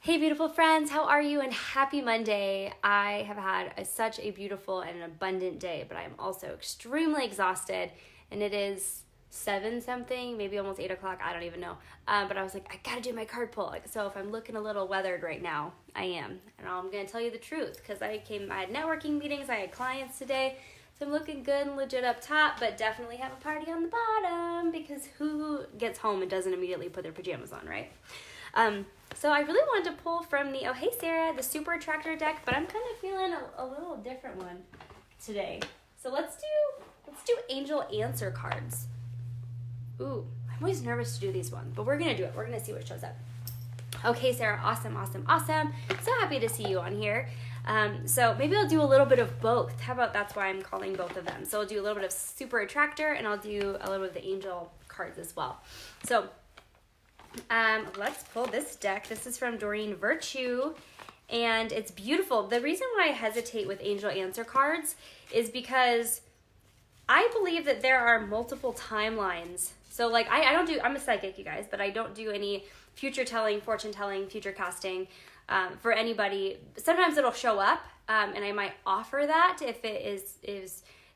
Hey beautiful friends, how are you? And happy Monday. I have had such a beautiful and an abundant day, but I am also extremely exhausted, and it is 7 something, maybe almost 8 o'clock, I don't even know. But I was like, I gotta do my card pull. So if I'm looking a little weathered right now, I am. And I'm gonna tell you the truth, because I had networking meetings, I had clients today, so I'm looking good and legit up top, but definitely have a party on the bottom, because who gets home and doesn't immediately put their pajamas on, right? So I really wanted to pull from the, oh hey Sarah, the Super Attractor deck, but I'm kind of feeling a little different one today. So let's do Angel Answer cards. Ooh, I'm always nervous to do these ones, but we're gonna do it. We're gonna see what shows up. Okay, Sarah, awesome. So happy to see you on here. So maybe I'll do a little bit of both. How about that's why I'm calling both of them. So I'll do a little bit of Super Attractor and I'll do a little bit of the Angel cards as well. So let's pull this deck. This is from Doreen Virtue, and it's beautiful. The reason why I hesitate with Angel Answer cards is because I believe that there are multiple timelines. So like I'm a psychic, you guys, but I don't do any future telling, fortune telling, future casting for anybody. Sometimes it'll show up, and I might offer that if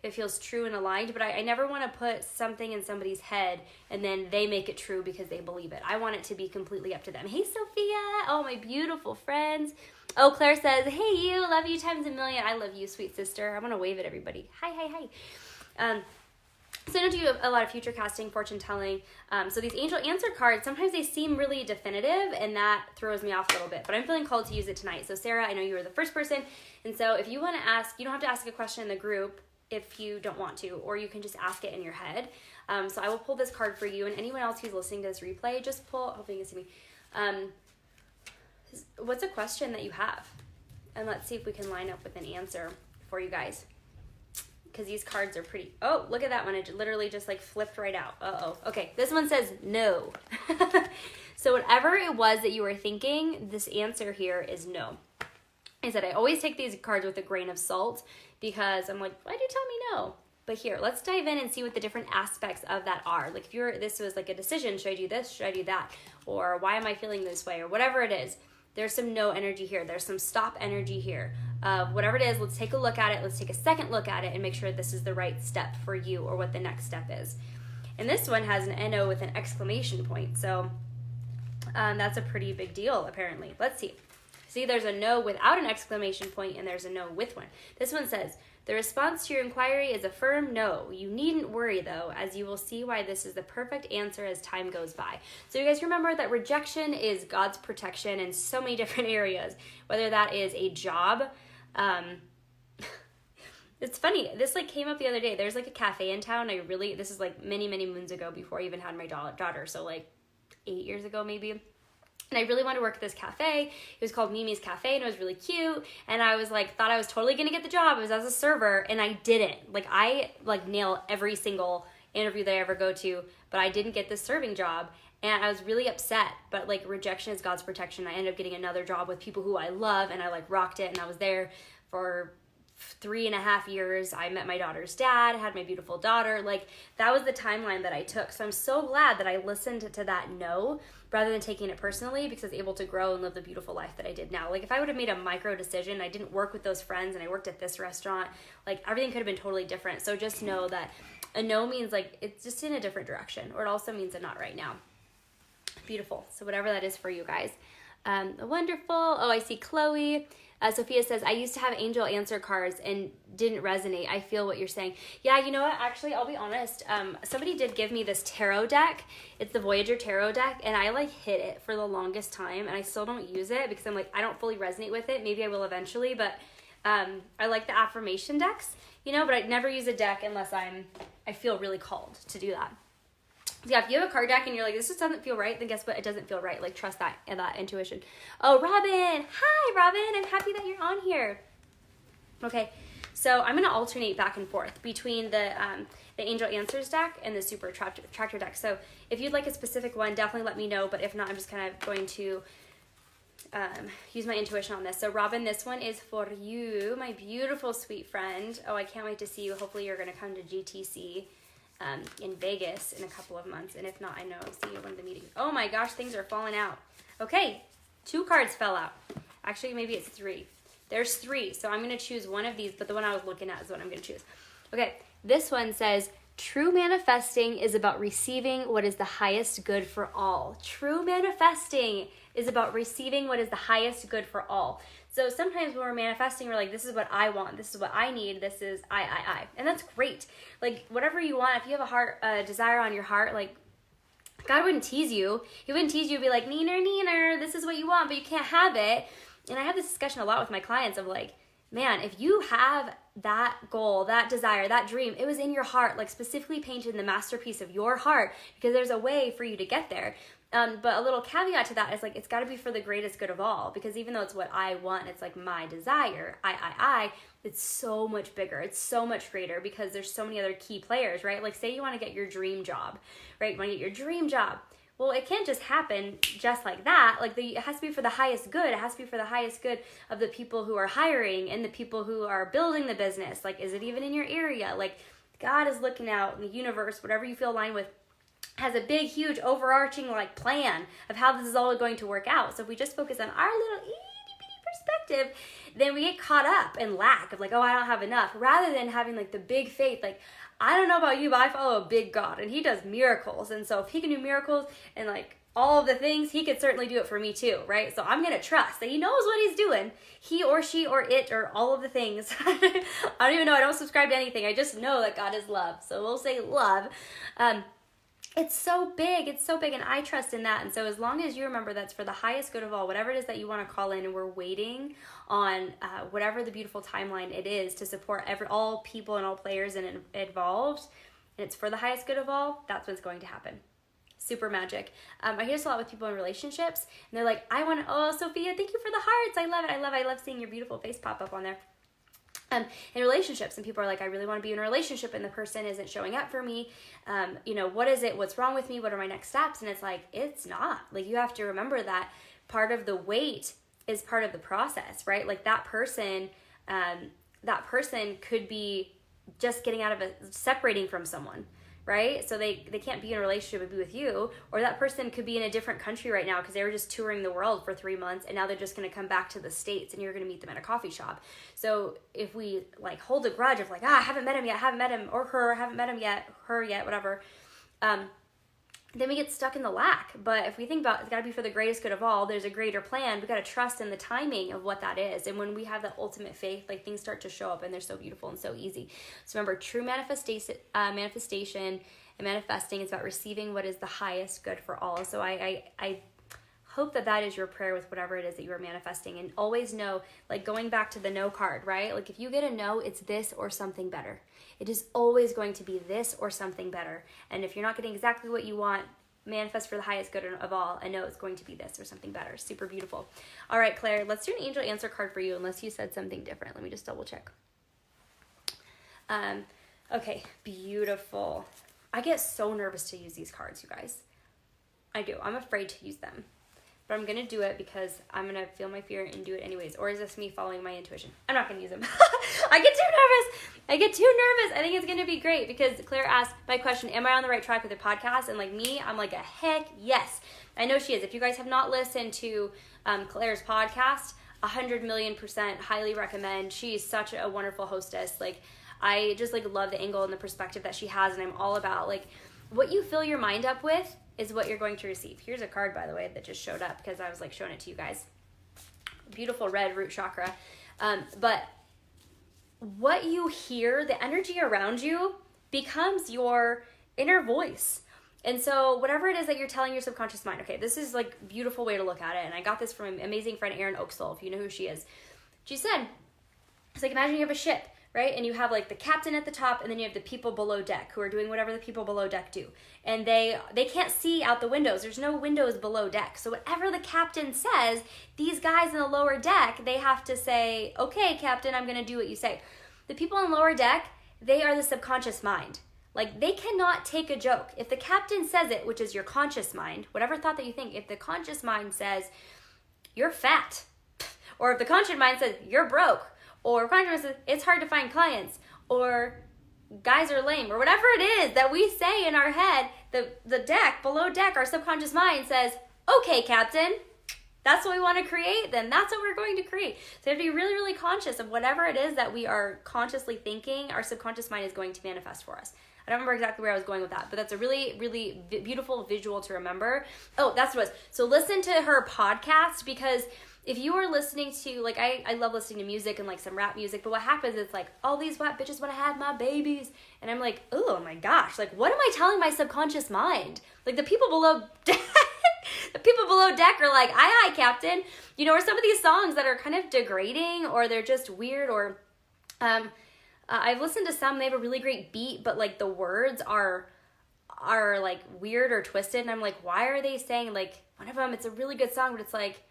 it feels true and aligned, but I never want to put something in somebody's head and then they make it true because they believe it. I want it to be completely up to them. Hey, Sophia. Oh, my beautiful friends. Oh, Claire says, hey, you. Love you times a million. I love you, sweet sister. I want to wave at everybody. Hi. So I don't do a lot of future casting, fortune telling. So these Angel Answer cards, sometimes they seem really definitive, and that throws me off a little bit. But I'm feeling called to use it tonight. So Sarah, I know you were the first person. And so if you want to ask, you don't have to ask a question in the group if you don't want to, or you can just ask it in your head. So I will pull this card for you, and anyone else who's listening to this replay, just pull, hopefully you can see me. What's a question that you have? And let's see if we can line up with an answer for you guys. Because these cards are pretty, oh, look at that one. It literally just like flipped right out. Uh-oh. Okay, this one says no. So whatever it was that you were thinking, this answer here is no. I said I always take these cards with a grain of salt because I'm like, why'd you tell me no? But here, let's dive in and see what the different aspects of that are. Like if this was like a decision, should I do this? Should I do that? Or why am I feeling this way? Or whatever it is. There's some no energy here. There's some stop energy here. Whatever it is, let's take a look at it. Let's take a second look at it and make sure this is the right step for you or what the next step is. And this one has an NO with an exclamation point. So that's a pretty big deal, apparently. Let's see. See, there's a no without an exclamation point, and there's a no with one. This one says, the response to your inquiry is a firm no. You needn't worry, though, as you will see why this is the perfect answer as time goes by. So you guys remember that rejection is God's protection in so many different areas, whether that is a job. It's funny. This like came up the other day. There's like a cafe in town. This is like many, many moons ago before I even had my daughter. So like 8 years ago, maybe. And I really wanted to work at this cafe. It was called Mimi's Cafe, and it was really cute. And I was like, thought I was totally gonna get the job. It was as a server, and I didn't. Like I nail every single interview that I ever go to, but I didn't get this serving job. And I was really upset, but like rejection is God's protection. I ended up getting another job with people who I love, and I like rocked it. And I was there for 3.5 years. I met my daughter's dad, had my beautiful daughter. Like that was the timeline that I took. So I'm so glad that I listened to that no rather than taking it personally, because I was able to grow and live the beautiful life that I did now. Like if I would have made a micro decision, I didn't work with those friends and I worked at this restaurant, like everything could have been totally different. So just know that a no means like it's just in a different direction, or it also means a not right now. Beautiful. So whatever that is for you guys. Wonderful. Oh, I see Chloe. Sophia says, I used to have Angel Answer cards and didn't resonate. I feel what you're saying. Yeah, you know what? Actually, I'll be honest. Somebody did give me this tarot deck. It's the Voyager Tarot deck, and I like hid it for the longest time, and I still don't use it because I'm like, I don't fully resonate with it. Maybe I will eventually, but I like the affirmation decks, but I'd never use a deck unless I feel really called to do that. Yeah, if you have a card deck and you're like, this just doesn't feel right, then guess what? It doesn't feel right. Like, trust that and that intuition. Oh, Robin. Hi, Robin. I'm happy that you're on here. Okay, so I'm going to alternate back and forth between the Angel Answers deck and the Super Attractor deck. So if you'd like a specific one, definitely let me know. But if not, I'm just kind of going to use my intuition on this. So Robin, this one is for you, my beautiful, sweet friend. Oh, I can't wait to see you. Hopefully you're going to come to GTC. In Vegas in a couple of months, and if not, I know I'll see you at one of the meetings. Oh my gosh, things are falling out. Okay, 2 cards fell out. Actually, maybe it's 3. There's 3, so I'm going to choose one of these, but the one I was looking at is what I'm going to choose. Okay, this one says, true manifesting is about receiving what is the highest good for all. True manifesting is about receiving what is the highest good for all. So sometimes when we're manifesting, we're like, this is what I want, this is what I need, this is I. And that's great. Like, whatever you want, if you have a desire on your heart, like, God wouldn't tease you. He wouldn't tease you and be like, neener, this is what you want, but you can't have it. And I have this discussion a lot with my clients of like, man, if you have that goal, that desire, that dream, it was in your heart, like specifically painted in the masterpiece of your heart, because there's a way for you to get there. But a little caveat to that is like, it's got to be for the greatest good of all, because even though it's what I want, it's like my desire, it's so much bigger. It's so much greater because there's so many other key players, right? Like say you want to get your dream job, right? You want to get your dream job. Well, it can't just happen just like that. Like it has to be for the highest good. It has to be for the highest good of the people who are hiring and the people who are building the business. Like, is it even in your area? Like, God is looking out in the universe, whatever you feel aligned with, has a big, huge, overarching like plan of how this is all going to work out. So if we just focus on our little itty-bitty perspective, then we get caught up in lack of like, oh, I don't have enough, rather than having like the big faith, like, I don't know about you, but I follow a big God and he does miracles. And so if he can do miracles and like all of the things, he could certainly do it for me too, right? So I'm going to trust that he knows what he's doing. He or she or it or all of the things. I don't even know. I don't subscribe to anything. I just know that God is love. So we'll say love. It's so big. It's so big. And I trust in that. And so as long as you remember that's for the highest good of all, whatever it is that you want to call in, and we're waiting on whatever the beautiful timeline it is to support all people and all players and involved, and it's for the highest good of all, that's what's going to happen. Super magic. I hear this a lot with people in relationships, and they're like, oh, Sophia, thank you for the hearts. I love it. I love seeing your beautiful face pop up on there. In relationships, and people are like, I really want to be in a relationship and the person isn't showing up for me. What is it? What's wrong with me? What are my next steps? And it's like, it's not. Like, you have to remember that part of the wait is part of the process, right? Like that person could be just getting out of separating from someone, right? So they can't be in a relationship and be with you, or that person could be in a different country right now because they were just touring the world for 3 months and now they're just going to come back to the States and you're going to meet them at a coffee shop. So if we like hold a grudge of like, I haven't met him yet, haven't met him, or her, haven't met him yet, her yet, whatever, then we get stuck in the lack. But if we think about it's got to be for the greatest good of all, there's a greater plan. We got to trust in the timing of what that is. And when we have that ultimate faith, like things start to show up and they're so beautiful and so easy. So remember, true manifestation and manifesting is about receiving what is the highest good for all. So I hope that is your prayer with whatever it is that you are manifesting. And always know, like going back to the no card, right? Like if you get a no, it's this or something better. It is always going to be this or something better. And if you're not getting exactly what you want, manifest for the highest good of all, and know it's going to be this or something better. Super beautiful. All right, Claire, let's do an angel answer card for you, unless you said something different. Let me just double check. Okay, beautiful. I get so nervous to use these cards, you guys. I do. I'm afraid to use them. But I'm going to do it because I'm going to feel my fear and do it anyways. Or is this me following my intuition? I'm not going to use them. I get too nervous. I think it's going to be great because Claire asked my question, am I on the right track with the podcast? And like me, I'm like, a heck yes. I know she is. If you guys have not listened to Claire's podcast, 100,000,000% highly recommend. She's such a wonderful hostess. Like, I just like love the angle and the perspective that she has. And I'm all about like what you fill your mind up with is what you're going to receive. Here's a card, by the way, that just showed up because I was like showing it to you guys. Beautiful red root chakra. But what you hear, the energy around you becomes your inner voice. And so whatever it is that you're telling your subconscious mind, okay, this is like a beautiful way to look at it. And I got this from an amazing friend, Erin Oaksoul, if you know who she is. She said, it's like, imagine you have a ship, right? And you have like the captain at the top, and then you have the people below deck who are doing whatever the people below deck do. And they can't see out the windows. There's no windows below deck. So whatever the captain says, these guys in the lower deck, they have to say, okay, captain, I'm going to do what you say. The people on the lower deck, they are the subconscious mind. Like, they cannot take a joke. If the captain says it, which is your conscious mind, whatever thought that you think, if the conscious mind says, you're fat, or if the conscious mind says, you're broke, or conscious says, it's hard to find clients, or guys are lame, or whatever it is that we say in our head, the deck, below deck, our subconscious mind says, okay, captain, that's what we want to create, then that's what we're going to create. So you have to be really, really conscious of whatever it is that we are consciously thinking, our subconscious mind is going to manifest for us. I don't remember exactly where I was going with that, but that's a really, really beautiful visual to remember. Oh, that's what it was. So listen to her podcast, because if you are listening to, like, I love listening to music and like some rap music, but what happens is like, all these white bitches want to have my babies. And I'm like, oh my gosh, like, what am I telling my subconscious mind? Like, the people below the people below deck are like, aye, aye, Captain. You know, or some of these songs that are kind of degrading, or they're just weird, or I've listened to some, they have a really great beat, but like the words are like weird or twisted, and I'm like, why are they saying, like, one of them, it's a really good song, but it's like,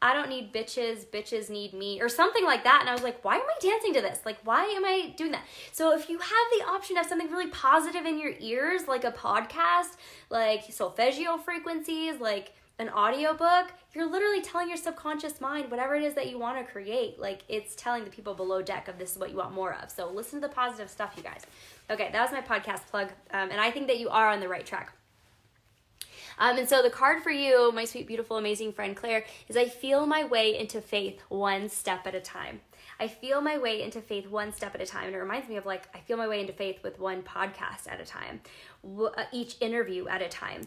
I don't need bitches, bitches need me, or something like that. And I was like, why am I dancing to this? Like, why am I doing that? So if you have the option of something really positive in your ears, like a podcast, like solfeggio frequencies, like an audiobook, you're literally telling your subconscious mind whatever it is that you want to create. Like, it's telling the people below deck of this is what you want more of. So listen to the positive stuff, you guys. Okay, that was my podcast plug. And I think that you are on the right track. And so the card for you, my sweet, beautiful, amazing friend Claire, is I feel my way into faith one step at a time. I feel my way into faith one step at a time. And it reminds me of, like, I feel my way into faith with one podcast at a time, each interview at a time.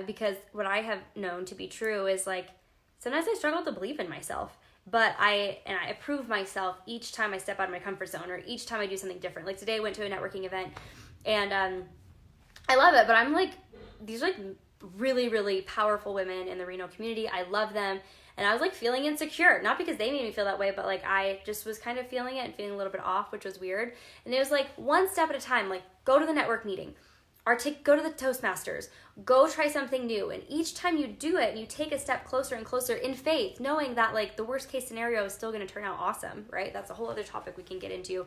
Because what I have known to be true is, like, sometimes I struggle to believe in myself. But I approve myself each time I step out of my comfort zone, or each time I do something different. Like today I went to a networking event, and I love it, but I'm like, these are like really, really powerful women in the Reno community. I love them. And I was like feeling insecure, not because they made me feel that way, but like I just was kind of feeling it and feeling a little bit off, which was weird. And it was like one step at a time, like go to the network meeting, or go to the Toastmasters, go try something new. And each time you do it, you take a step closer and closer in faith, knowing that like the worst case scenario is still going to turn out awesome, right? That's a whole other topic we can get into.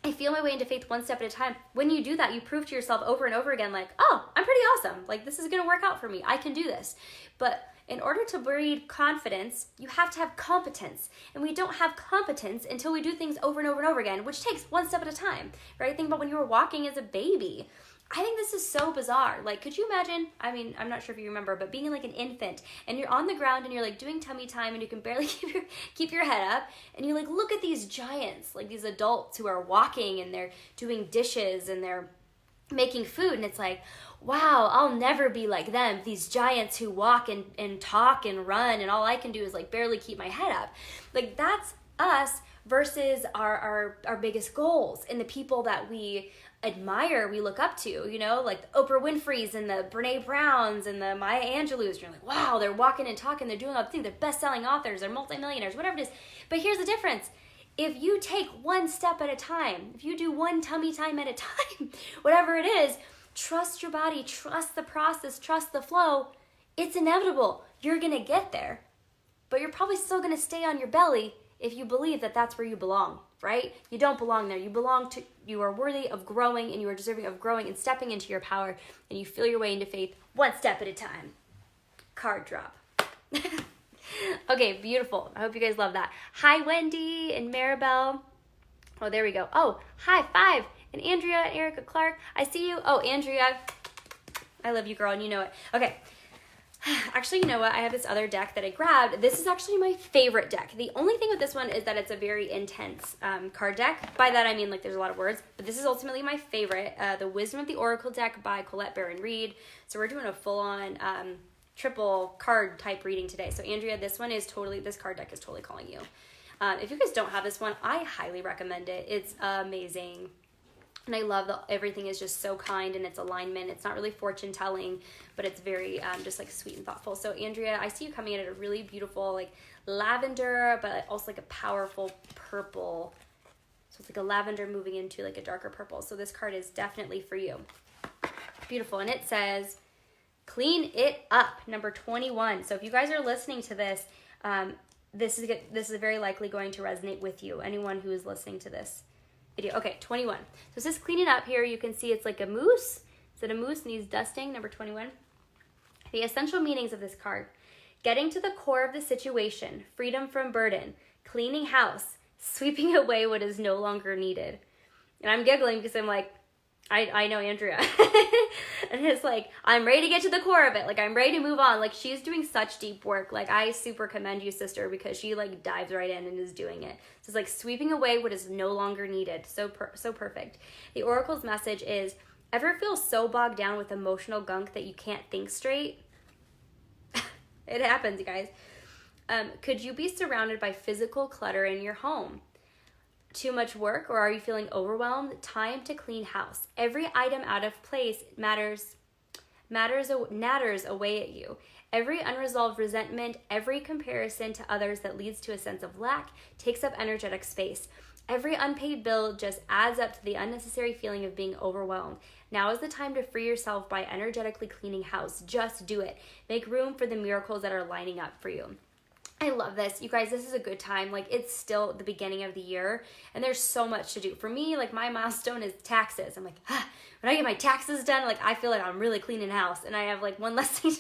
I feel my way into faith one step at a time. When you do that, you prove to yourself over and over again, like, oh, I'm pretty awesome. Like, this is going to work out for me. I can do this. But in order to breed confidence, you have to have competence. And we don't have competence until we do things over and over and over again, which takes one step at a time, right? Think about when you were walking as a baby. I think this is so bizarre. Like, could you imagine, I mean, I'm not sure if you remember, but being like an infant and you're on the ground and you're like doing tummy time and you can barely keep your head up, and you like look at these giants, like these adults who are walking and they're doing dishes and they're making food, and it's like, wow, I'll never be like them, these giants who walk and talk and run, and all I can do is like barely keep my head up. Like, that's us versus our biggest goals and the people that we admire, we look up to, you know, like the Oprah Winfrey's and the Brene Browns and the Maya Angelou's. You're like, wow, they're walking and talking, they're doing all the things, they're best-selling authors, they're multimillionaires, whatever it is. But here's the difference. If you take one step at a time, if you do one tummy time at a time, whatever it is, trust your body, trust the process, trust the flow, it's inevitable. You're going to get there. But you're probably still going to stay on your belly if you believe that that's where you belong, right? You don't belong there. You are worthy of growing, and you are deserving of growing and stepping into your power, and you feel your way into faith one step at a time. Card drop. Okay, beautiful. I hope you guys love that. Hi, Wendy and Maribel. Oh, there we go. Oh, hi, Five, and Andrea and Erica Clark. I see you. Oh, Andrea, I love you, girl, and you know it. Okay. Actually, you know what? I have this other deck that I grabbed. This is actually my favorite deck. The only thing with this one is that it's a very intense card deck. By that, I mean, like, there's a lot of words. But this is ultimately my favorite. The Wisdom of the Oracle deck by Colette Baron Reid. So we're doing a full-on triple card type reading today. So, Andrea, this card deck is totally calling you. If you guys don't have this one, I highly recommend it. It's amazing. And I love that everything is just so kind and it's alignment. It's not really fortune telling, but it's very just like sweet and thoughtful. So Andrea, I see you coming in at a really beautiful like lavender, but also like a powerful purple. So it's like a lavender moving into like a darker purple. So this card is definitely for you. Beautiful. And it says, clean it up, number 21. So if you guys are listening to this, this is very likely going to resonate with you. Anyone who is listening to this video. Okay, 21. So it says clean it up here. You can see it's like a moose. Is it a moose needs dusting? Number 21. The essential meanings of this card. Getting to the core of the situation. Freedom from burden. Cleaning house. Sweeping away what is no longer needed. And I'm giggling because I'm like, I know Andrea. And it's like, I'm ready to get to the core of it. Like, I'm ready to move on. Like, she's doing such deep work. Like, I super commend you, sister, because she like dives right in and is doing it. So it's like sweeping away what is no longer needed. So perfect. The Oracle's message is, ever feel so bogged down with emotional gunk that you can't think straight? It happens, you guys. Could you be surrounded by physical clutter in your home? Too much work, or are you feeling overwhelmed? Time to clean house. Every item out of place natters away at you. Every unresolved resentment, every comparison to others that leads to a sense of lack takes up energetic space. Every unpaid bill just adds up to the unnecessary feeling of being overwhelmed. Now is the time to free yourself by energetically cleaning house. Just do it. Make room for the miracles that are lining up for you. I love this. You guys, this is a good time. Like, it's still the beginning of the year, and there's so much to do. For me, like, my milestone is taxes. I'm like, when I get my taxes done, like, I feel like I'm really cleaning house, and I have, like, one less thing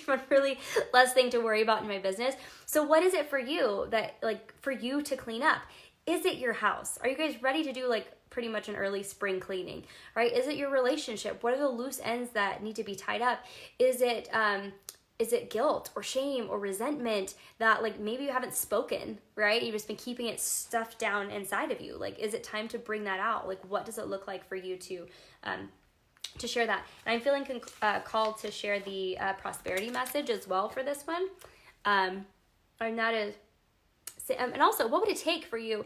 to worry about in my business. So what is it for you that, like, for you to clean up? Is it your house? Are you guys ready to do, like, pretty much an early spring cleaning, right? Is it your relationship? What are the loose ends that need to be tied up? Is it guilt or shame or resentment that, like, maybe you haven't spoken, right? You've just been keeping it stuffed down inside of you. Like, is it time to bring that out? Like, what does it look like for you to share that? And I'm feeling called to share the prosperity message as well for this one. And that is, and also, what would it take for you,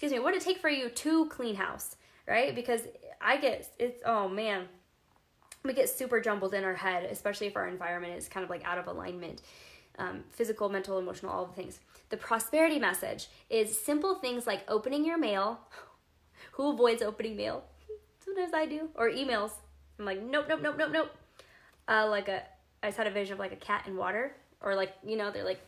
what would it take for you to clean house, right? Because we get super jumbled in our head, especially if our environment is kind of like out of alignment. Physical, mental, emotional, all the things. The prosperity message is simple things like opening your mail. Who avoids opening mail? Sometimes I do. Or emails. I'm like, nope. I just had a vision of like a cat in water. Or like, they're like,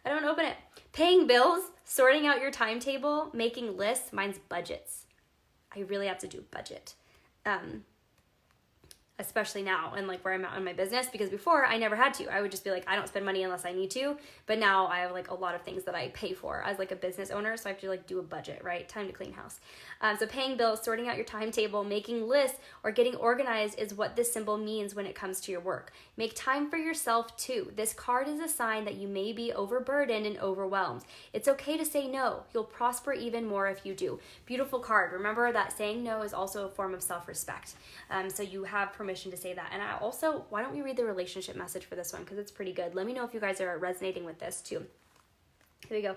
I don't open it. Paying bills, sorting out your timetable, making lists. Mine's budgets. I really have to do budget. Especially now and like where I'm at in my business, because before I never had to. I would just be like, I don't spend money unless I need to. But now I have like a lot of things that I pay for as like a business owner. So I have to like do a budget, right? Time to clean house. So paying bills, sorting out your timetable, making lists, or getting organized is what this symbol means when it comes to your work. Make time for yourself too. This card is a sign that you may be overburdened and overwhelmed. It's okay to say no. You'll prosper even more if you do. Beautiful card. Remember that saying no is also a form of self-respect. So you have permission to say that. And I also, why don't we read the relationship message for this one? Because it's pretty good. Let me know if you guys are resonating with this too. Here we go.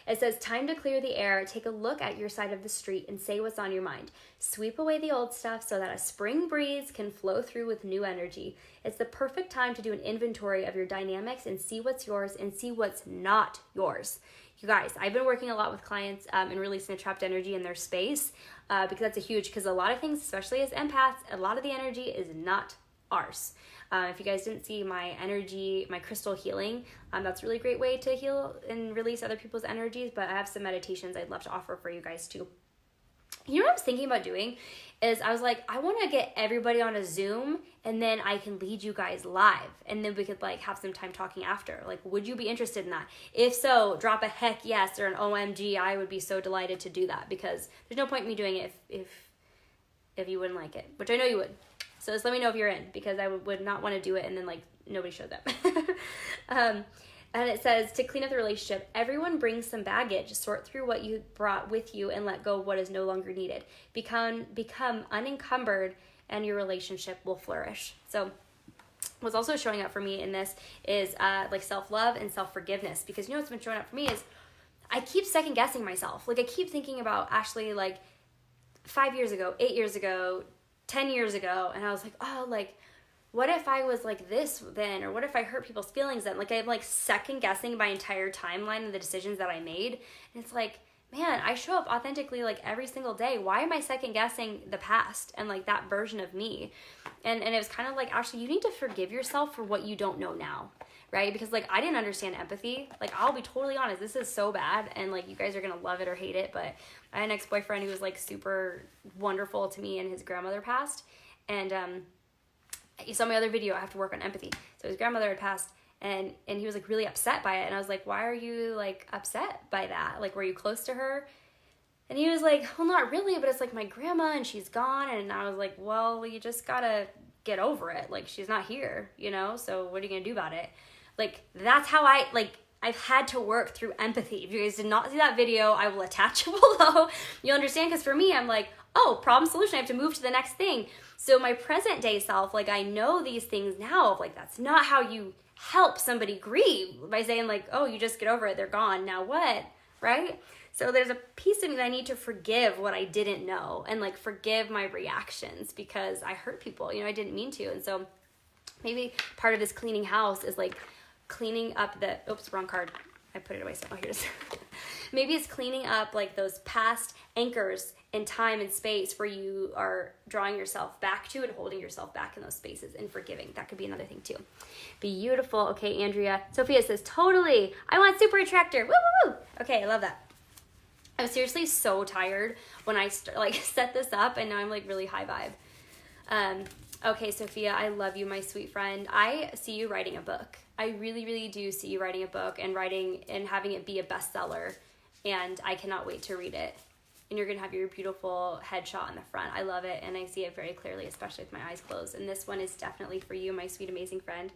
It says, time to clear the air. Take a look at your side of the street and say what's on your mind. Sweep away the old stuff so that a spring breeze can flow through with new energy. It's the perfect time to do an inventory of your dynamics and see what's yours and see what's not yours. You guys, I've been working a lot with clients and releasing the trapped energy in their space because that's because a lot of things, especially as empaths, a lot of the energy is not ours. If you guys didn't see my energy, my crystal healing, that's a really great way to heal and release other people's energies, but I have some meditations I'd love to offer for you guys too. You know what I was thinking about doing is I was like, I want to get everybody on a Zoom and then I can lead you guys live and then we could like have some time talking after. Like, would you be interested in that? If so, drop a heck yes or an OMG. I would be so delighted to do that because there's no point in me doing it if you wouldn't like it, which I know you would. So just let me know if you're in, because I would not want to do it and then like nobody showed up. And it says, to clean up the relationship, everyone brings some baggage. Sort through what you brought with you and let go of what is no longer needed. Become unencumbered and your relationship will flourish. So what's also showing up for me in this is like self-love and self-forgiveness, because you know what's been showing up for me is I keep second guessing myself. Like I keep thinking about Ashley like 5 years ago, 8 years ago, 10 years ago, and I was like, oh, like, what if I was like this then? Or what if I hurt people's feelings then? Like, I'm like second guessing my entire timeline of the decisions that I made. And it's like, man, I show up authentically like every single day. Why am I second guessing the past and like that version of me? And it was kind of like, actually, you need to forgive yourself for what you don't know now, right? Because like, I didn't understand empathy. Like, I'll be totally honest, this is so bad. And like, you guys are going to love it or hate it. But I had an ex-boyfriend who was like super wonderful to me, and his grandmother passed. And you saw my other video, I have to work on empathy. So his grandmother had passed, and he was like really upset by it. And I was like, why are you like upset by that? Like, were you close to her? And he was like, well, not really, but it's like my grandma and she's gone. And I was like, well, you just gotta get over it. Like, she's not here, you know? So what are you gonna do about it? Like, that's how I've had to work through empathy. If you guys did not see that video, I will attach it below. You'll understand, because for me, I'm like, oh, problem solution, I have to move to the next thing. So my present day self, like, I know these things now of like, that's not how you help somebody grieve by saying like, oh, you just get over it, they're gone, now what, right? So there's a piece of me that I need to forgive what I didn't know and like forgive my reactions because I hurt people, you know, I didn't mean to. And so maybe part of this cleaning house is like cleaning up the, oops, wrong card. I put it away, so here it is. Maybe it's cleaning up like those past anchors in time and space where you are drawing yourself back to and holding yourself back in those spaces and forgiving. That could be another thing too. Beautiful. Okay, Andrea. Sophia says, totally. I want super attractor. Woo, woo, woo. Okay, I love that. I was seriously so tired when I set this up, and now I'm like really high vibe. Okay, Sophia, I love you, my sweet friend. I see you writing a book. I really, really do see you writing a book and writing and having it be a bestseller, and I cannot wait to read it. And you're going to have your beautiful headshot in the front. I love it, and I see it very clearly, especially with my eyes closed. And this one is definitely for you, my sweet, amazing friend.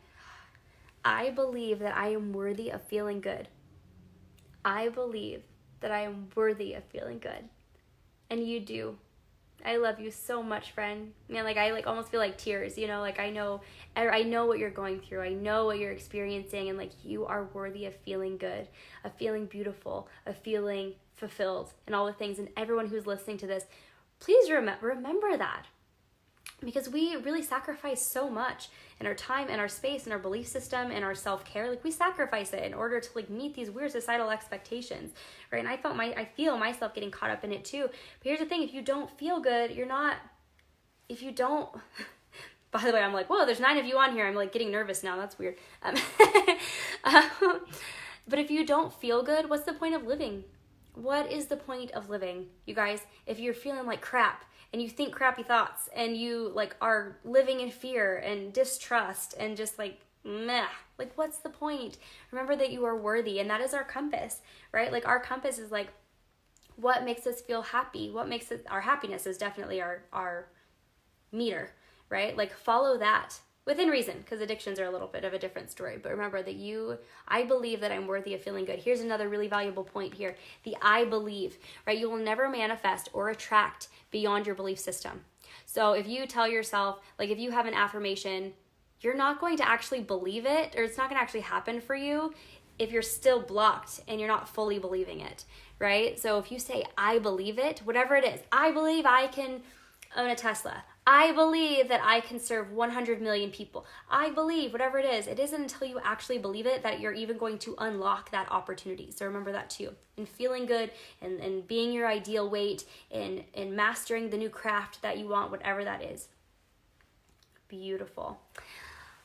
I believe that I am worthy of feeling good. I believe that I am worthy of feeling good. And you do. I love you so much, friend. Man, like I like almost feel like tears, you know, like I know what you're going through. I know what you're experiencing, and like you are worthy of feeling good, of feeling beautiful, of feeling fulfilled, and all the things. And everyone who's listening to this, please remember that. Because we really sacrifice so much in our time and our space and our belief system and our self-care. Like we sacrifice it in order to like meet these weird societal expectations, right? And I feel myself getting caught up in it too. But here's the thing, if you don't feel good, by the way, I'm like, whoa, there's 9 of you on here. I'm like getting nervous now. That's weird. But if you don't feel good, what's the point of living? What is the point of living, you guys? If you're feeling like crap, and you think crappy thoughts, and you like are living in fear and distrust and just like meh, like what's the point? Remember that you are worthy, and that is our compass, right? Like our compass is like what makes us feel happy, what makes it, our happiness is definitely our meter, right? Like follow that within reason, because addictions are a little bit of a different story. But remember that I believe that I'm worthy of feeling good. Here's another really valuable point here. The I believe, right? You will never manifest or attract beyond your belief system. So if you tell yourself, like if you have an affirmation, you're not going to actually believe it, or it's not going to actually happen for you if you're still blocked and you're not fully believing it, right? So if you say, I believe it, whatever it is, I believe I can own a Tesla. I believe that I can serve 100 million people. I believe, whatever it is, it isn't until you actually believe it that you're even going to unlock that opportunity. So remember that too. And feeling good and being your ideal weight and mastering the new craft that you want, whatever that is. Beautiful.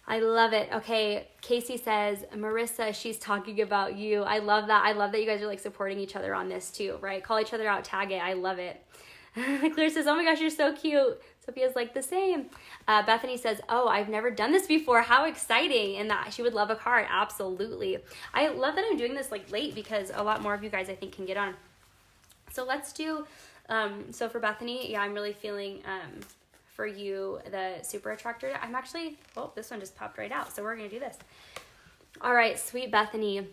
I love it. Okay, Casey says, Marissa, she's talking about you. I love that. I love that you guys are like supporting each other on this too, right? Call each other out, tag it. I love it. Claire says, oh my gosh, you're so cute. Sophia's like the same. Bethany says, oh, I've never done this before. How exciting. And that she would love a card. Absolutely. I love that I'm doing this like late because a lot more of you guys I think can get on. So let's do, so for Bethany, yeah, I'm really feeling for you the super attractor. I'm actually, oh, this one just popped right out. So we're going to do this. All right, sweet Bethany.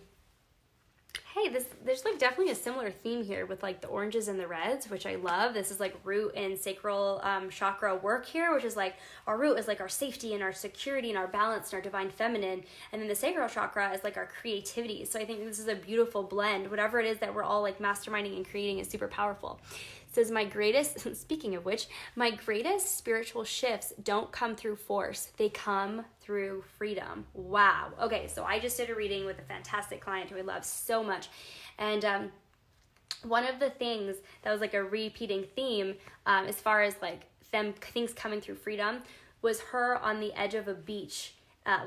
Hey, there's like definitely a similar theme here with like the oranges and the reds, which I love. This is like root and sacral chakra work here, which is like our root is like our safety and our security and our balance and our divine feminine. And then the sacral chakra is like our creativity. So I think this is a beautiful blend. Whatever it is that we're all like masterminding and creating is super powerful. It says my greatest, speaking of which, my greatest spiritual shifts don't come through force. They come through freedom. Wow. Okay, so I just did a reading with a fantastic client who I love so much. And one of the things that was like a repeating theme as far as like things coming through freedom was her on the edge of a beach.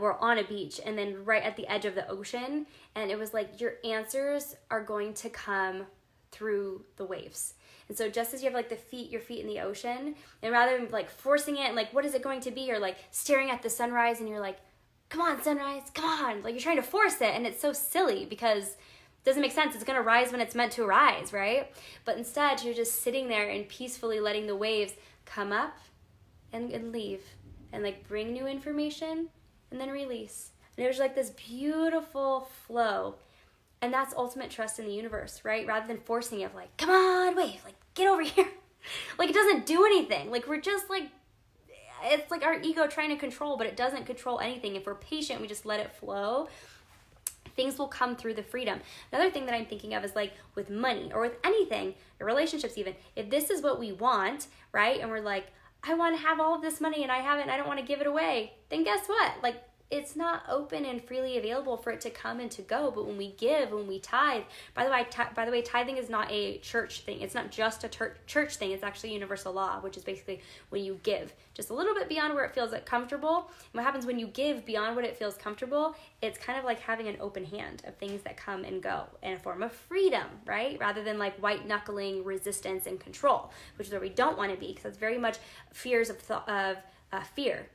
We're on a beach and then right at the edge of the ocean. And it was like your answers are going to come through the waves. And so just as you have like your feet in the ocean, and rather than like forcing it, like what is it going to be, or like staring at the sunrise and you're like, come on sunrise, come on, like you're trying to force it, and it's so silly because Doesn't make sense. It's going to rise when it's meant to rise, right? But instead, you're just sitting there and peacefully letting the waves come up and leave and like bring new information and then release. And there's like this beautiful flow. And that's ultimate trust in the universe, right? Rather than forcing it, like, come on, wave, like, get over here. Like, it doesn't do anything. Like, we're just like, it's like our ego trying to control, but it doesn't control anything. If we're patient, we just let it flow, things will come through the freedom. Another thing that I'm thinking of is like with money or with anything, or relationships even. If this is what we want, right? And we're like, I want to have all of this money and I haven't, I don't want to give it away. Then guess what? Like, it's not open and freely available for it to come and to go. But when we give, when we tithe, by the way, tithing is not a church thing. It's not just a church thing. It's actually universal law, which is basically when you give just a little bit beyond where it feels like comfortable. And what happens when you give beyond what it feels comfortable? It's kind of like having an open hand of things that come and go in a form of freedom, right? Rather than like white knuckling resistance and control, which is where we don't want to be, because it's very much fears of fear.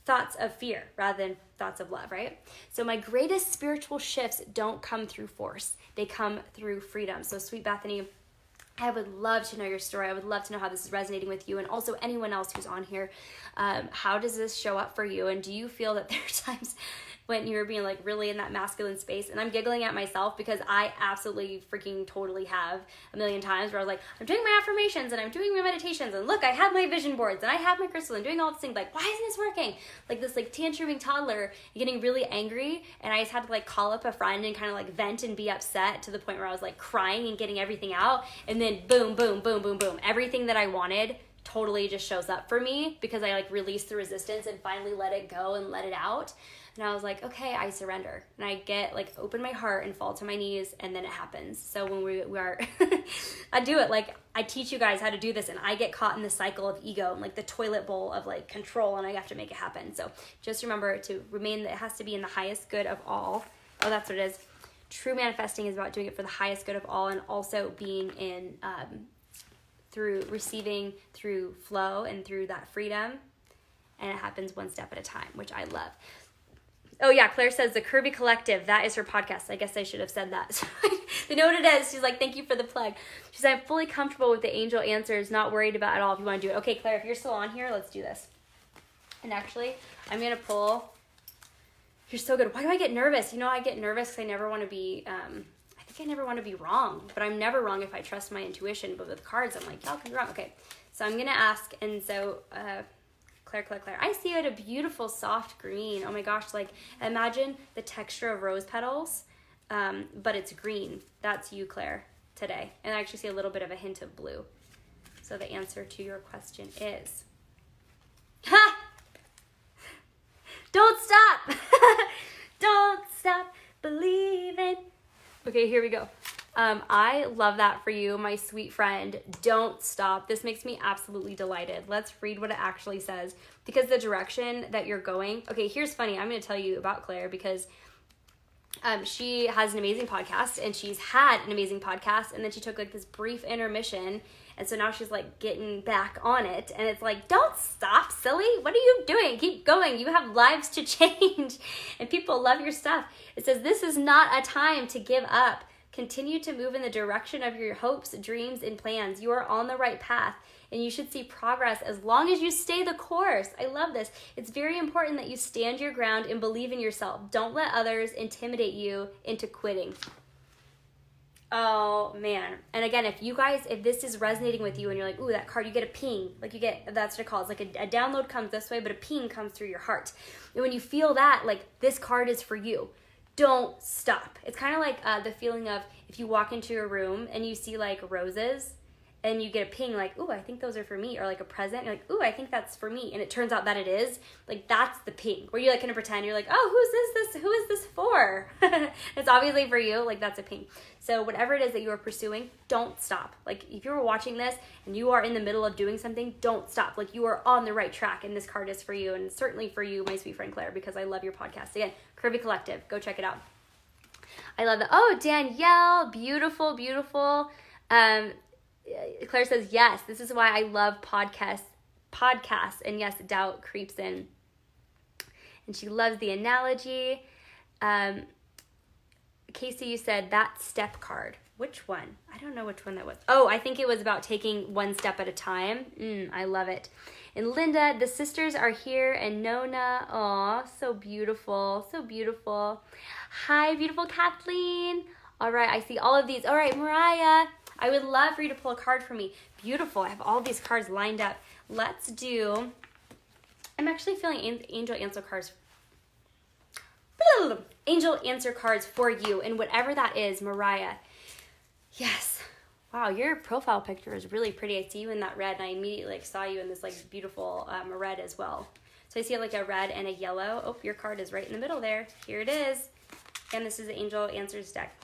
Thoughts of fear rather than thoughts of love, right? So my greatest spiritual shifts don't come through force. They come through freedom. So Sweet Bethany, I would love to know your story. I would love to know how this is resonating with you and also anyone else who's on here. How does this show up for you? And do you feel that there are times when you're being like really in that masculine space? And I'm giggling at myself because I absolutely freaking totally have a million times where I was like, I'm doing my affirmations and I'm doing my meditations and look, I have my vision boards and I have my crystal and doing all this thing. Like, why isn't this working? Like this like tantruming toddler getting really angry. And I just had to like call up a friend and kind of like vent and be upset to the point where I was like crying and getting everything out. And then boom, boom, boom, boom, boom. Everything that I wanted totally just shows up for me because I like released the resistance and finally let it go and let it out. And I was like, okay, I surrender. And I get like open my heart and fall to my knees, and then it happens. So when we are, I do it, like I teach you guys how to do this, and I get caught in the cycle of ego and like the toilet bowl of like control, and I have to make it happen. So just remember to remain, that it has to be in the highest good of all. Oh, that's what it is. True manifesting is about doing it for the highest good of all, and also being in, through receiving, through flow and through that freedom. And it happens one step at a time, which I love. Oh yeah, Claire says the Curvy Collective, that is her podcast. I guess I should have said that. They know what it is. She's like, thank you for the plug. She said, I'm fully comfortable with the angel answers, not worried about at all if you want to do it. Okay, Claire, if you're still on here, let's do this. And actually, I'm going to pull. You're so good. Why do I get nervous? You know, I get nervous because I never want to be, I never want to be wrong, but I'm never wrong if I trust my intuition. But with cards, I'm like, y'all can be wrong. Okay, so I'm going to ask, and so, Claire. I see it, a beautiful soft green. Oh my gosh, like imagine the texture of rose petals, but it's green. That's you, Claire, today. And I actually see a little bit of a hint of blue. So the answer to your question is, ha! Don't stop. Don't stop believing. Okay, here we go. I love that for you, my sweet friend. Don't stop. This makes me absolutely delighted. Let's read what it actually says, because the direction that you're going. Okay, here's funny. I'm going to tell you about Claire because she has an amazing podcast, and she's had an amazing podcast, and then she took like this brief intermission, and so now she's like getting back on it, and it's like, don't stop, silly. What are you doing? Keep going. You have lives to change, and people love your stuff. It says, this is not a time to give up. Continue to move in the direction of your hopes, dreams, and plans. You are on the right path, and you should see progress as long as you stay the course. I love this. It's very important that you stand your ground and believe in yourself. Don't let others intimidate you into quitting. Oh, man. And again, if this is resonating with you and you're like, ooh, that card, you get a ping. Like you get, that's what it calls. Like a download comes this way, but a ping comes through your heart. And when you feel that, like this card is for you. Don't stop. It's kind of like the feeling of if you walk into a room and you see like roses and you get a ping like, ooh, I think those are for me, or like a present, you're like, ooh, I think that's for me, and it turns out that it is, like that's the ping, where you're like gonna pretend, you're like, oh, who is this for? It's obviously for you, like that's a ping. So whatever it is that you are pursuing, don't stop. Like if you're watching this and you are in the middle of doing something, don't stop. Like you are on the right track, and this card is for you, and certainly for you, my sweet friend Claire, because I love your podcast. Again, Curvy Collective, go check it out. I love that. Oh, Danielle, beautiful, beautiful. Claire says, yes, this is why I love podcasts. And yes, doubt creeps in. And she loves the analogy. Casey, you said that step card. Which one? I don't know which one that was. Oh, I think it was about taking one step at a time. I love it. And Linda, the sisters are here, and Nona, aw, so beautiful, so beautiful. Hi, beautiful Kathleen. All right, I see all of these. All right, Mariah, I would love for you to pull a card for me. Beautiful, I have all these cards lined up. Let's do, I'm actually feeling angel answer cards. Angel answer cards for you, and whatever that is, Mariah. Yes. Wow, your profile picture is really pretty. I see you in that red, and I immediately saw you in this beautiful red as well. So I see a red and a yellow. Oh, your card is right in the middle there. Here it is. And this is the Angel Answers deck.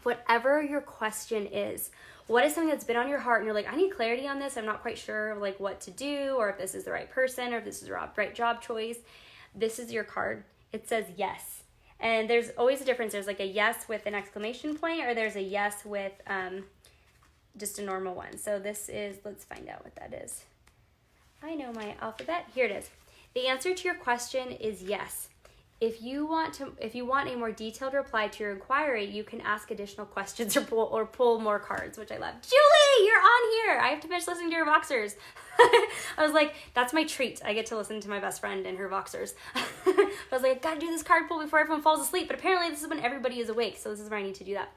Whatever your question is, what is something that's been on your heart and you're like, I need clarity on this. I'm not quite sure what to do, or if this is the right person, or if this is the right job choice. This is your card. It says yes. And there's always a difference. There's a yes with an exclamation point, or there's a yes with just a normal one. So this is, let's find out what that is. I know my alphabet. Here it is. The answer to your question is yes. If you want a more detailed reply to your inquiry, you can ask additional questions or pull more cards, which I love. Julie, you're on here. I have to finish listening to your Voxers. I was like, that's my treat. I get to listen to my best friend and her Voxers. I was like, I gotta do this card pull before everyone falls asleep. But apparently this is when everybody is awake. So this is where I need to do that.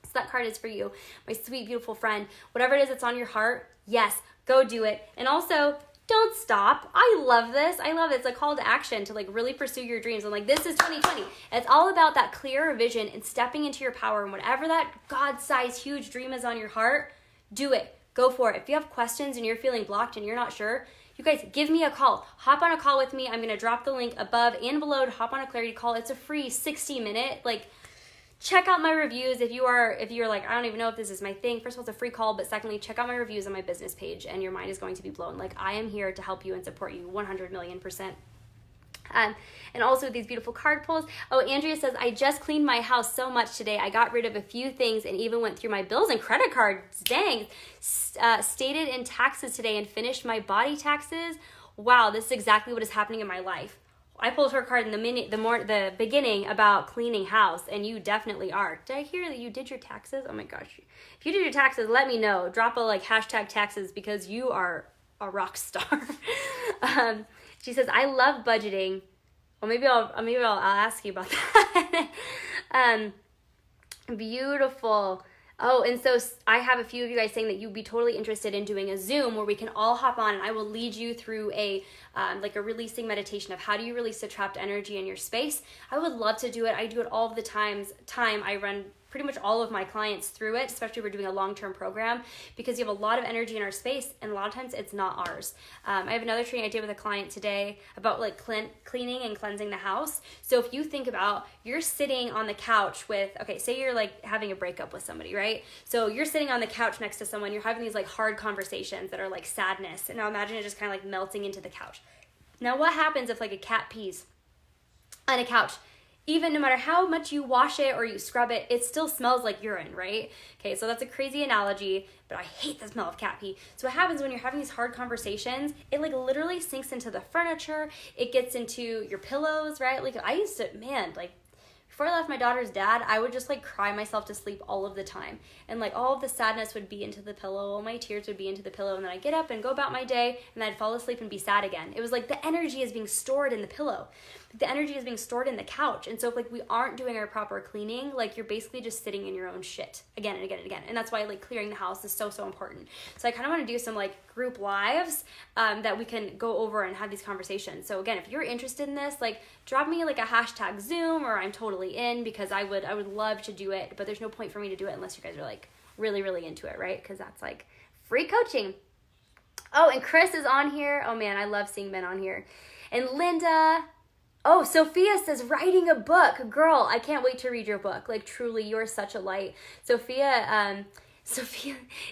So that card is for you, my sweet, beautiful friend. Whatever it is that's on your heart, yes, go do it. And also, don't stop. I love this. I love it. It's a call to action to really pursue your dreams. And this is 2020. It's all about that clearer vision and stepping into your power. And whatever that God-sized huge dream is on your heart, do it. Go for it. If you have questions and you're feeling blocked and you're not sure, you guys, give me a call. Hop on a call with me. I'm going to drop the link above and below to hop on a clarity call. It's a free 60-minute, check out my reviews if you're like, I don't even know if this is my thing. First of all, it's a free call, but secondly, check out my reviews on my business page and your mind is going to be blown. I am here to help you and support you 100 million %. And also these beautiful card pulls. Oh, Andrea says, I just cleaned my house so much today. I got rid of a few things and even went through my bills and credit cards. Dang. Stated in taxes today and finished my body taxes. Wow, this is exactly what is happening in my life. I pulled her card in the beginning about cleaning house, and you definitely are. Did I hear that you did your taxes? Oh my gosh. If you did your taxes, let me know. Drop a hashtag taxes because you are a rock star. She says, I love budgeting. Well, maybe I'll ask you about that. Beautiful. Oh, and so I have a few of you guys saying that you'd be totally interested in doing a Zoom where we can all hop on and I will lead you through a releasing meditation of how do you release the trapped energy in your space. I would love to do it. I do it all of the time. I run pretty much all of my clients through it, especially if we're doing a long-term program, because you have a lot of energy in our space and a lot of times it's not ours. I have another training I did with a client today about cleaning and cleansing the house. So if you think about, you're sitting on the couch with, say you're having a breakup with somebody, right? So you're sitting on the couch next to someone, you're having these hard conversations that are sadness. And now imagine it just kind of melting into the couch. Now what happens if a cat pees on a couch? Even no matter how much you wash it or you scrub it, it still smells like urine, right? Okay, so that's a crazy analogy, but I hate the smell of cat pee. So what happens when you're having these hard conversations, it literally sinks into the furniture, it gets into your pillows, right? I used to, before I left my daughter's dad, I would just cry myself to sleep all of the time. And all of the sadness would be into the pillow, all my tears would be into the pillow, and then I'd get up and go about my day, and I'd fall asleep and be sad again. It was the energy is being stored in the pillow. The energy is being stored in the couch. And so if we aren't doing our proper cleaning, you're basically just sitting in your own shit again and again and again. And that's why clearing the house is so, so important. So I kind of want to do some group lives that we can go over and have these conversations. So again, if you're interested in this, drop me a hashtag Zoom, or I'm totally in, because I would love to do it, but there's no point for me to do it unless you guys are really, really into it, right? Because that's free coaching. Oh, and Chris is on here. Oh man, I love seeing men on here. And Linda. Oh, Sophia says, writing a book. Girl, I can't wait to read your book. Truly, you're such a light. Sophia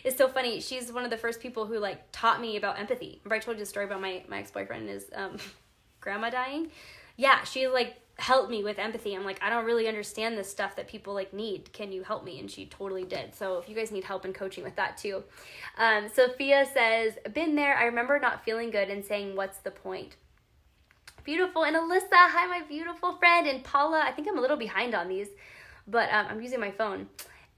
is so funny. She's one of the first people who taught me about empathy. Remember I told you the story about my ex-boyfriend and his grandma dying? Yeah, she helped me with empathy. I'm I don't really understand this stuff that people need. Can you help me? And she totally did. So if you guys need help in coaching with that too. Sophia says, been there. I remember not feeling good and saying, what's the point? Beautiful. And Alyssa, hi, my beautiful friend. And Paula, I think I'm a little behind on these. but I'm using my phone.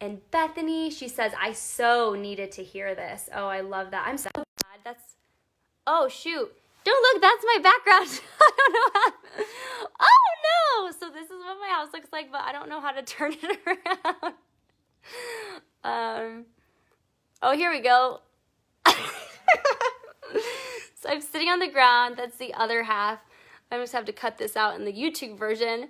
And Bethany, she says, I so needed to hear this. Oh, I love that. I'm so glad. Oh, shoot. Don't look, that's my background. I don't know how. Oh, no. So this is what my house looks like, but I don't know how to turn it around. Oh, here we go. So I'm sitting on the ground. That's the other half. I just have to cut this out in the YouTube version.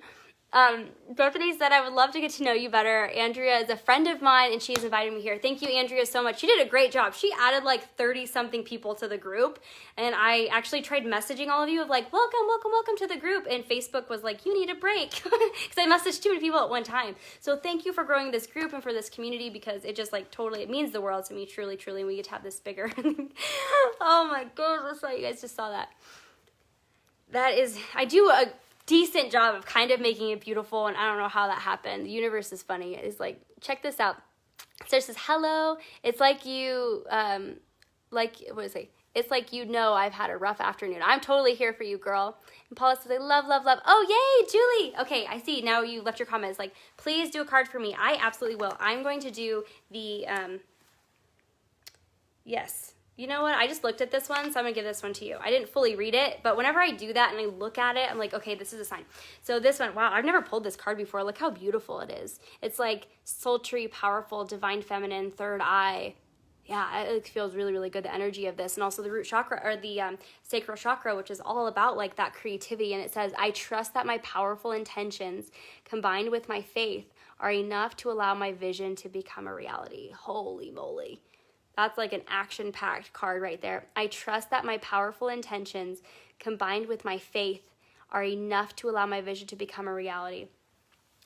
Bethany said, I would love to get to know you better. Andrea is a friend of mine, and she's invited me here. Thank you, Andrea, so much. She did a great job. She added like 30-something people to the group, and I actually tried messaging all of you of like, welcome to the group, and Facebook was like, you need a break, because I messaged too many people at one time. So thank you for growing this group and for this community, because it just like totally, it means the world to me, truly, and we get to have this bigger. Oh my goodness, you guys just saw that. That is, I do a decent job of kind of making it beautiful, and I don't know how that happened. The universe is funny. It's like, check this out. So it says, hello, it's like you, what is it? It's like, you know, I've had a rough afternoon. I'm totally here for you, girl. And Paula says, I love. Oh, yay, Julie. Okay, I see. Now you left your comments. Like, please do a card for me. I absolutely will. I'm going to do the, yes. You know what? I just looked at this one, so I'm going to give this one to you. I didn't fully read it, but whenever I do that and I look at it, I'm like, okay, this is a sign. So this one, wow, I've never pulled this card before. Look how beautiful it is. It's like sultry, powerful, divine feminine, third eye. Yeah, it feels really, really good, the energy of this. And also the root chakra, or the sacral chakra, which is all about like that creativity. And it says, I trust that my powerful intentions combined with my faith are enough to allow my vision to become a reality. Holy moly. That's like an action-packed card right there. I trust that my powerful intentions combined with my faith are enough to allow my vision to become a reality.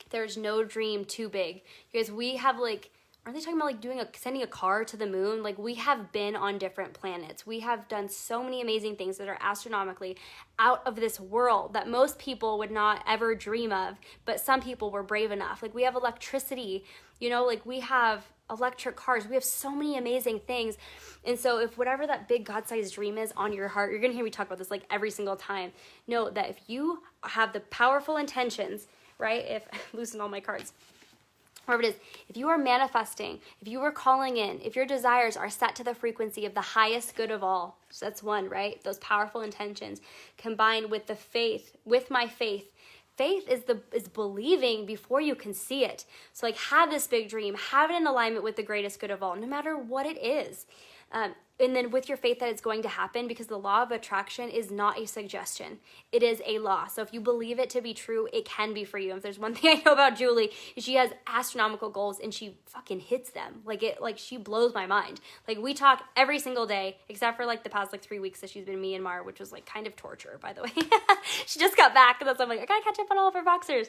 There's no dream too big. You guys, we have like, aren't they talking about like sending a car to the moon? Like, we have been on different planets. We have done so many amazing things that are astronomically out of this world that most people would not ever dream of, but some people were brave enough. Like, we have electricity, you know, like we have electric cars. We have so many amazing things. And so if whatever that big God-sized dream is on your heart, you're going to hear me talk about this like every single time. Know that if you have the powerful intentions, right? If loosen all my cards. Whatever it is, if you are manifesting, if you are calling in, if your desires are set to the frequency of the highest good of all, so that's one, right? Those powerful intentions combined with the faith, with my faith. Faith is believing before you can see it. So like, have this big dream, have it in alignment with the greatest good of all, no matter what it is. And then with your faith that it's going to happen, because the law of attraction is not a suggestion. It is a law. So if you believe it to be true, it can be for you. If there's one thing I know about Julie, is she has astronomical goals and she fucking hits them. Like she blows my mind. Like, we talk every single day, except for like the past like 3 weeks that she's been in Myanmar, which was like kind of torture, by the way. She just got back, and that's why I'm like, I gotta catch up on all of her boxers.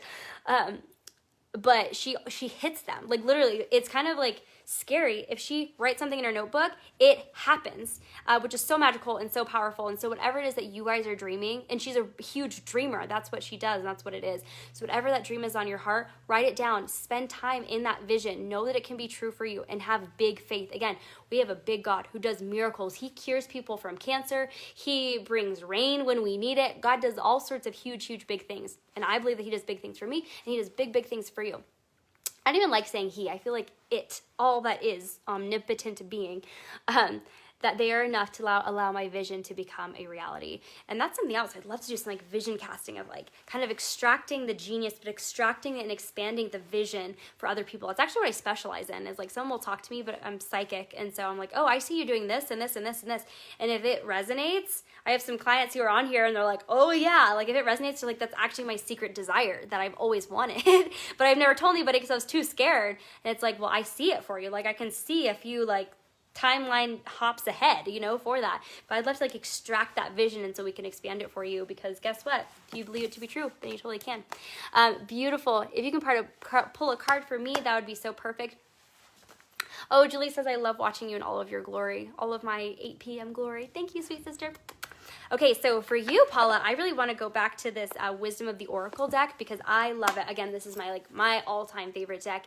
But she hits them. Like, literally, it's kind of like scary. If she writes something in her notebook, it happens, which is so magical and so powerful. And so whatever it is that you guys are dreaming, and she's a huge dreamer, that's what she does, and that's what it is. So whatever that dream is on your heart, write it down, spend time in that vision, know that it can be true for you, and have big faith. Again, we have a big God who does miracles. He cures people from cancer. He brings rain when we need it. God does all sorts of huge, big things. And I believe that he does big things for me, and he does big things for you. I don't even like saying he. I feel like it, all that is omnipotent being, that they are enough to allow my vision to become a reality. And that's something else. I'd love to do some like vision casting of like kind of extracting the genius, but extracting and expanding the vision for other people. It's actually what I specialize in, is like someone will talk to me, but I'm psychic. And so I'm like, oh, I see you doing this and this and this and this. And if it resonates, I have some clients who are on here and they're like, oh yeah, like if it resonates, they're like, that's actually my secret desire that I've always wanted, but I've never told anybody because I was too scared. And it's like, well, I see it for you. Like, I can see a few like timeline hops ahead, you know, for that. But I'd love to like extract that vision, and so we can expand it for you, because guess what? If you believe it to be true, then you totally can. Beautiful. If you can pull a card for me, that would be so perfect. Oh, Julie says, I love watching you in all of your glory, all of my 8 p.m. glory. Thank you, sweet sister. Okay, so for you, Paula, I really want to go back to this Wisdom of the Oracle deck, because I love it. Again, this is my all-time favorite deck.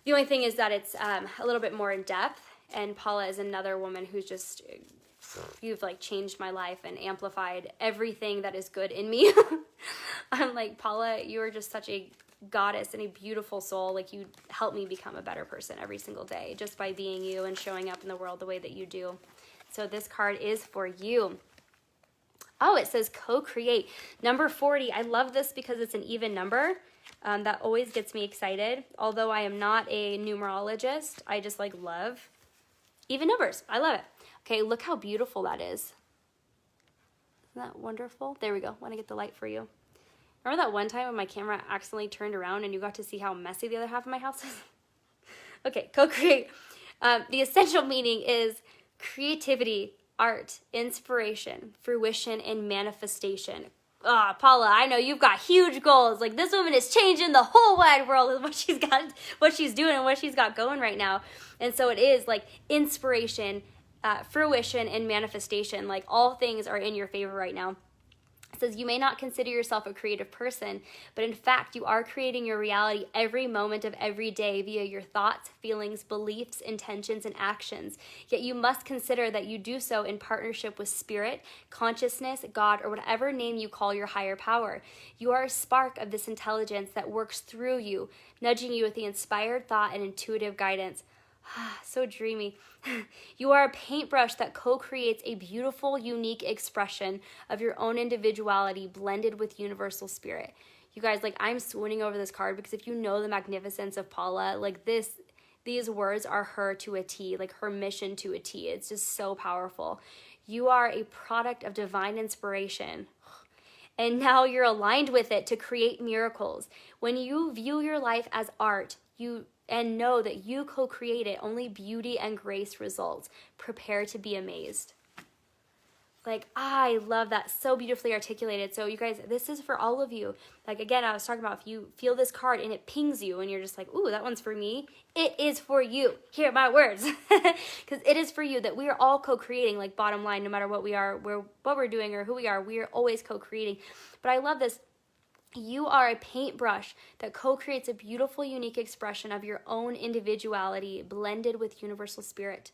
The only thing is that it's a little bit more in depth. And Paula is another woman who's just, you've like changed my life and amplified everything that is good in me. I'm like, Paula, you are just such a goddess and a beautiful soul. Like, you help me become a better person every single day just by being you and showing up in the world the way that you do. So this card is for you. Oh, it says co-create. Number 40. I love this because it's an even number. That always gets me excited. Although I am not a numerologist, I just like love even numbers. I love it. Okay, look how beautiful that is. Isn't that wonderful? There we go. Want to get the light for you. Remember that one time when my camera accidentally turned around and you got to see how messy the other half of my house is? Okay, co-create. The essential meaning is creativity, art, inspiration, fruition, and manifestation. Paula, I know you've got huge goals. Like, this woman is changing the whole wide world with what she's got, what she's doing, and what she's got going right now. And so it is like inspiration, fruition, and manifestation. Like, all things are in your favor right now. It says you may not consider yourself a creative person, but in fact, you are creating your reality every moment of every day via your thoughts, feelings, beliefs, intentions, and actions. Yet you must consider that you do so in partnership with spirit, consciousness, God, or whatever name you call your higher power. You are a spark of this intelligence that works through you, nudging you with the inspired thought and intuitive guidance. So dreamy. You are a paintbrush that co-creates a beautiful, unique expression of your own individuality blended with universal spirit. You guys, like, I'm swooning over this card because if you know the magnificence of Paula, like, these words are her to a T, like her mission to a T. It's just so powerful. You are a product of divine inspiration. And now you're aligned with it to create miracles. When you view your life as art, and know that you co-create it, only beauty and grace results. Prepare to be amazed. Like, I love that. So beautifully articulated. So you guys, this is for all of you. Like, again, I was talking about if you feel this card and it pings you and you're just like, ooh, that one's for me. It is for you. Hear my words. Because it is for you, that we are all co-creating, like, bottom line, no matter what we are, what we're doing or who we are always co-creating. But I love this. You are a paintbrush that co-creates a beautiful, unique expression of your own individuality blended with universal spirit.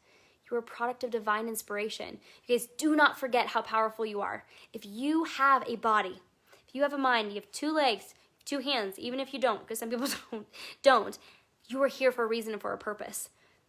You are a product of divine inspiration. You guys, do not forget how powerful you are. If you have a body, if you have a mind, you have 2 legs, 2 hands, even if you don't, because some people don't, you are here for a reason and for a purpose,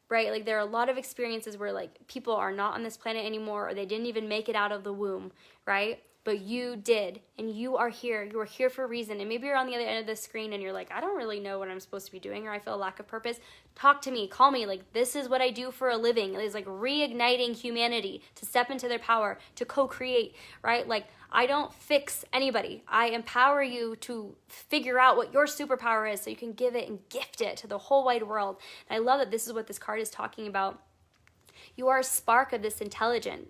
right? Like, there are a lot of experiences where, like, people are not on this planet anymore, or they didn't even make it out of the womb, right? But you did, and you are here. You are here for a reason. And maybe you're on the other end of the screen and you're like, I don't really know what I'm supposed to be doing, or I feel a lack of purpose. Talk to me, call me. Like, this is what I do for a living. It's like reigniting humanity to step into their power, to co-create, right? Like, I don't fix anybody. I empower you to figure out what your superpower is so you can give it and gift it to the whole wide world. And I love that this is what this card is talking about. You are a spark of this intelligence,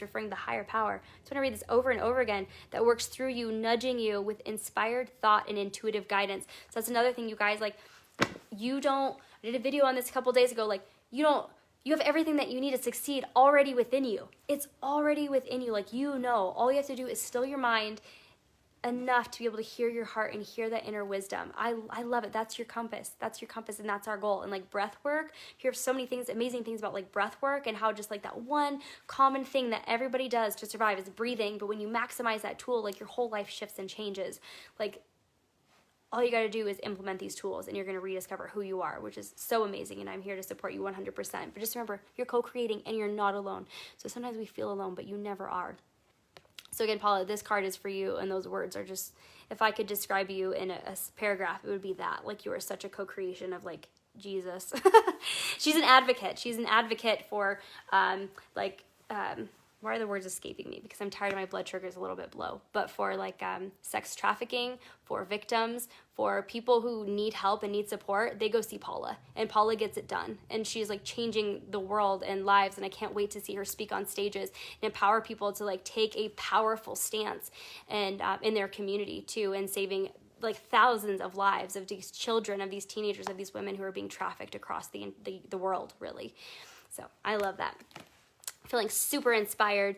referring to the higher power. I just want to read this over and over again, that works through you, nudging you with inspired thought and intuitive guidance. So that's another thing, you guys, like, I did a video on this a couple days ago, like, you have everything that you need to succeed already within you. It's already within you. Like, all you have to do is still your mind enough to be able to hear your heart and hear that inner wisdom. I love it. That's your compass. That's your compass, and that's our goal. And like breath work, you hear so many things, amazing things about like breath work, and how just like that one common thing that everybody does to survive is breathing. But when you maximize that tool, like your whole life shifts and changes. Like, all you got to do is implement these tools and you're going to rediscover who you are, which is so amazing. And I'm here to support you 100%. But just remember, you're co-creating and you're not alone. So sometimes we feel alone, but you never are. So again, Paula, this card is for you, and those words are just, if I could describe you in a paragraph, it would be that. Like, you are such a co-creation of, like, Jesus. She's an advocate. She's an advocate for, why are the words escaping me? Because I'm tired, my blood sugar is a little bit low. But for, like, sex trafficking, for victims, for people who need help and need support, they go see Paula. And Paula gets it done. And she's, like, changing the world and lives. And I can't wait to see her speak on stages and empower people to, like, take a powerful stance and in their community, too, and saving, like, thousands of lives of these children, of these teenagers, of these women who are being trafficked across the world, really. So I love that. Feeling super inspired.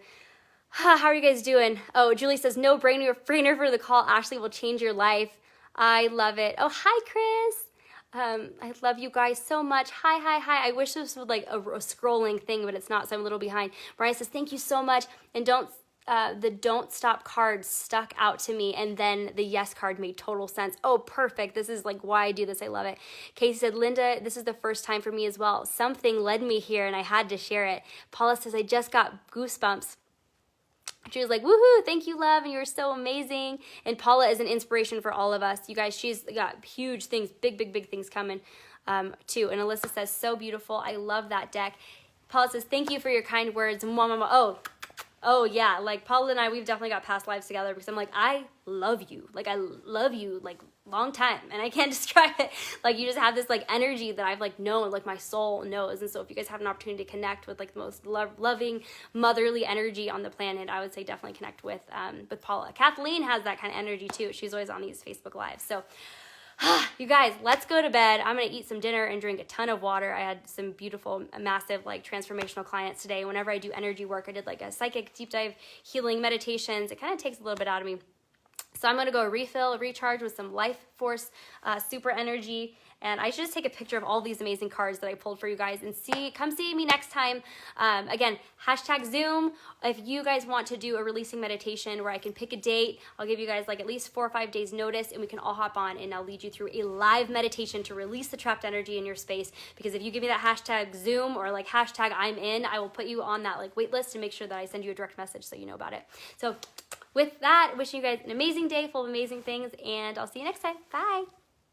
How are you guys doing? Oh, Julie says, no brainer for the call. Ashley will change your life. I love it. Oh, hi, Chris. I love you guys so much. Hi. I wish this was like a scrolling thing, but it's not, so I'm a little behind. Brian says, thank you so much. And don't the don't stop card stuck out to me, and then the yes card made total sense. Oh, perfect. This is like why I do this. I love it. Casey said, Linda, this is the first time for me as well. Something led me here and I had to share it. Paula says, I just got goosebumps. She was like, woohoo, thank you, love, and you're so amazing. And Paula is an inspiration for all of us. You guys, she's got huge things, big things coming too. And Alyssa says, so beautiful. I love that deck. Paula says, thank you for your kind words. Oh yeah, like Paula and I, we've definitely got past lives together because I'm like, I love you. Like, long time, and I can't describe it. Like, you just have this like energy that I've like known, like my soul knows. And so if you guys have an opportunity to connect with like the most loving, motherly energy on the planet, I would say definitely connect with Paula. Kathleen has that kind of energy too. She's always on these Facebook Lives. So you guys, let's go to bed. I'm going to eat some dinner and drink a ton of water. I had some beautiful, massive, like transformational clients today. Whenever I do energy work, I did like a psychic deep dive healing meditations. It kind of takes a little bit out of me. So I'm going to go refill, recharge with some life force, super energy. And I should just take a picture of all these amazing cards that I pulled for you guys and come see me next time. Again, #Zoom. If you guys want to do a releasing meditation where I can pick a date, I'll give you guys like at least 4 or 5 days notice and we can all hop on and I'll lead you through a live meditation to release the trapped energy in your space. Because if you give me that #Zoom or like #I'm in, I will put you on that like wait list and make sure that I send you a direct message so you know about it. So with that, wishing you guys an amazing day full of amazing things, and I'll see you next time. Bye.